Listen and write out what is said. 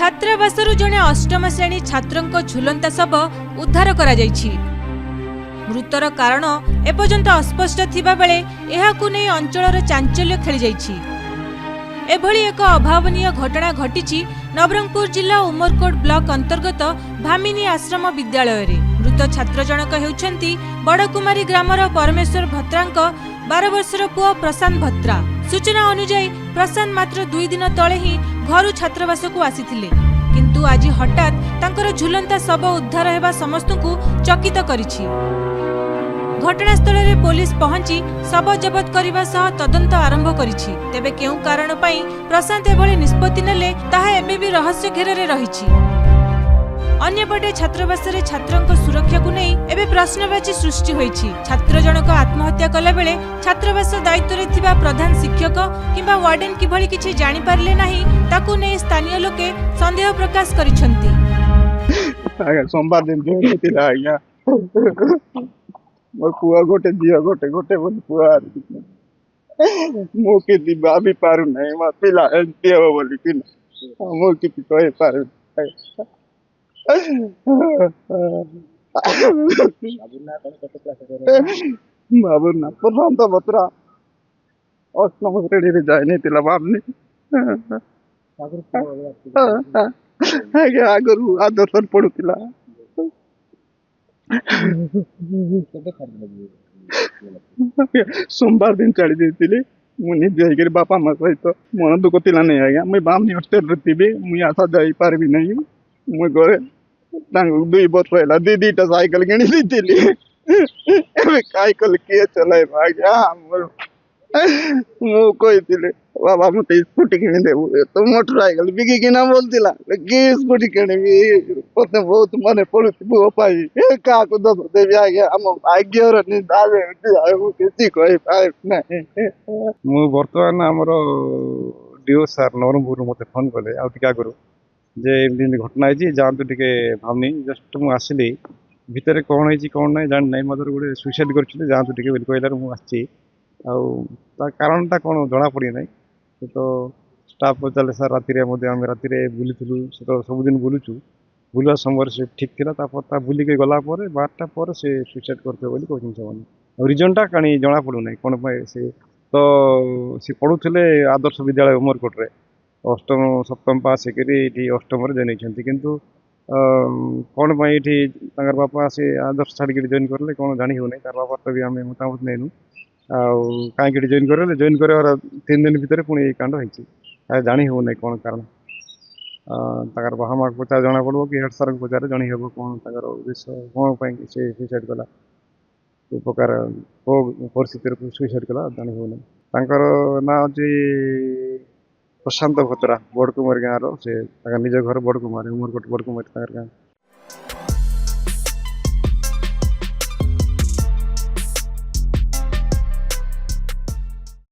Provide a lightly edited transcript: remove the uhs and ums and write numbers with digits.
छात्रावासरू जड़े अष्टम श्रेणी छात्रंक झुलंता शव उद्धार करा जायछि। मृतर कारण एपर्यंत अस्पष्ट थिबा बेले एहाकु नै अंचलर चांचल्य खेली जायछि। एभली एक अभावनीय घटना घटिछि नवरंगपुर जिला उमरकोट ब्लॉक अंतर्गत भामिनी आश्रम विद्यालय रे। मृत छात्र जनक हेउछंती बड़कुमारी ग्रामर परमेश्वर भत्रांक 12 वर्षर पुओ प्रशांत भत्रा। सूचना अनुसार प्रशांत मात्र 2 दिन तले ही घर छात्रावास को आसीथिले, किंतु आज हठात तांकर झुलंता शव उद्धार हेबा समस्तଙ୍କୁ चकित करिछि। घटनास्थल रे पुलिस पहुंची शव जबत करने सह तदंत आरंभ करिछि। तेबे केउ कारण पई प्रशांत एभली निष्पत्ति नेले ताहा एबे भी रहस्य घेरे रहिछि। अन्यपटे छात्रावास रे छात्रंक सुरक्षा को नहीं एबे प्रश्नवाची सृष्टि होइछि। छात्र जनक आत्महत्या कला बेले छात्रावास दायित्व रे थिबा प्रधान शिक्षक किंबा वार्डन किभली किछि जानि पारले नाही ताकू नै स्थानीय लोके संदेह प्रकाश करिसंती। आगे सोमवार दिन जो थिला आज्ञा मोर पुआ गोटे दिया गोटे गोटे बोली पुआ मो के दिबा भी पारु नहीं मा पिला एंती हो बोली कि मो की कहे पारु बाबू ना प्रशांत भत्रा अष्टम श्रेणी रे जाय नहीं तिला बाबनी आगे आगरू आदर्शन पढुतिला। सोमवार दिन चढ़ी देती मुझे बापा माँ सहित मन दुख थिला नहीं आज्ञा मुझे बामनी हस्टेल थी मुझे आशा जाई पारबी नहीं मुझे घरे 2 वर्ष है दीटा साइकेल किणी साइकेल किए चल आज्ञा मु कही बाबा मत स्कूटी किणी देबू तो मोटरसाइकेल बिकी किना बोलतिला कि स्कूटी किणबी मते बहुत मन पड़ुछि पुओ पाई का को दस देबी आज्ञा हम भाग्यर निदावे किसी कहि पाए नहीं। मु वर्तमान हमर डीओ सर नवरंगपुर मते फोन कले आ टिका करू जे एमदी घटना है जातु टिके भावनी जस्ट मु आसिली भितर कौन है कौन ना जान नहीं मदर गोटे सुइसाइड कर जातु टिके बोली कहला मु आछि आ कारण ता कौन जना पड़ी ना तो स्टाफ पचारे सर राति आम राति बुलूलु से तो सबुदिन बुलूचु बुलवा समय से ठीक था बुलिक गलापर 12टा पर से सुइसाइड करते कहते से रिजनटा कहीं जना पड़ूना कौन से तो सी पढ़ुले आदर्श विद्यालय उमरकोटे अष्टम सप्तम पास होकर अष्टम जॉइन होती किंतु कौन ये बापा से आदर्श छाड़ी जॉइन करें कौन जानी हो तार बापा भी आम मतामत नैनु कहीं जॉइन कर 3 दिन भितर पुणी कांड हो जानी हो ना कौन कारण तार बापा माँ पचार जना पड़ो कि हेड सर पचारे जानी हे कौन तर उद्देश्य कौन से सुइसाइड कला प्रकार परिस्थिति सुइसाइड कला जानी हो ना ना अच्छे प्रशांत भत्रा बड़कुमारी गाँव से निज घर बड़कुमारी उमरकोट बड़कुमारी गाँ।